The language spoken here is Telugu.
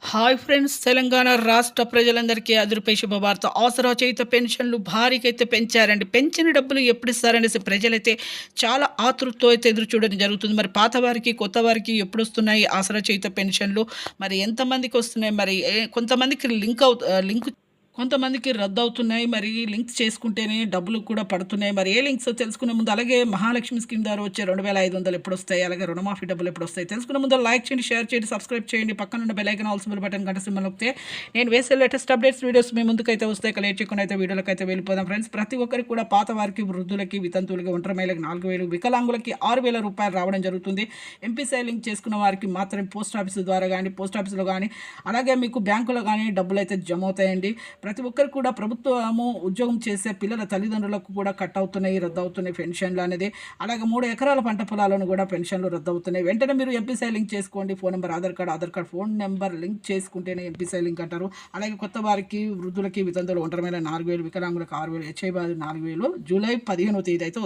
హాయ్ ఫ్రెండ్స్, తెలంగాణ రాష్ట్ర ప్రజలందరికీ అదురుపై శుభవార్త. ఆసరా చేయుత పెన్షన్లు భారీగైతే పెంచారండి. పెంచిన డబ్బులు ఎప్పుడు ఇస్తారనేసి ప్రజలైతే చాలా ఆతృతతో అయితే ఎదురు చూడడం జరుగుతుంది. మరి పాత వారికి, కొత్త వారికి ఎప్పుడొస్తున్నాయి ఆసరా చేయుత పెన్షన్లు? మరి ఎంతమందికి వస్తున్నాయి? మరి కొంతమందికి లింక్ కొంతమందికి రద్దవుతున్నాయి. మరి లింక్స్ చేసుకుంటేనే డబ్బులు కూడా పడుతున్నాయి. మరి ఏ లింక్స్ తెలుసుకునే ముందు, అలాగే మహాలక్ష్మి స్కీమ్ ద్వారా వచ్చే 2500 ఎప్పుడొస్తాయి, అలాగే రుణమాఫీ డబ్బులు ఎప్పుడొస్తాయి తెలుసుకునే ముందు లైక్ చేయండి, షేర్ చేయండి, సబ్స్క్రైబ్ చేయండి. పక్కన ఉన్న bell icon all symbol button గంట సింబల్ నొక్కితే నేను వేసే లేటెస్ట్ అప్డేట్స్ వీడియోస్ మీ ముందుకైతే వస్తాయి. ఇక లేట్ చేయకుండా అయితే వీడియోలకు అయితే వెళ్ళిపోదాం ఫ్రెండ్స్. ప్రతి ఒక్కరికి కూడా పాత వారికి, వృద్ధులకి, వితంతువులకి, ఒంటరి మహిళలకు 4000, వికలాంగులకి 6000 రూపాయలు రావడం జరుగుతుంది. ఎంపీసీ లింక్ చేసుకున్న వారికి మాత్రమే పోస్ట్ ఆఫీస్ ద్వారా కానీ, పోస్ట్ ఆఫీసులో కానీ, అలాగే మీకు బ్యాంకులో కానీ డబ్బులు అయితే జమ అవుతాయండి. ప్రతి ఒక్కరు కూడా ప్రభుత్వము ఉద్యోగం చేసే పిల్లల తల్లిదండ్రులకు కూడా కట్ అవుతున్నాయి, రద్దవుతున్నాయి పెన్షన్లు అనేది. అలాగే 3 ఎకరాల పంట పొలాలను కూడా పెన్షన్లు రద్దవుతున్నాయి. వెంటనే మీరు ఎంపీసీ లింక్ చేసుకోండి. Phone number, Aadhaar card, phone number link చేసుకుంటేనే ఎంపీసీ లింక్ అంటారు. అలాగే కొత్త వారికి, వృద్ధులకి, వితంతువులు, ఒంటరి 4000, వికలాంగులకు 6000, హెచ్ఐ 4000 జూలై 15వ తేదీ అయితే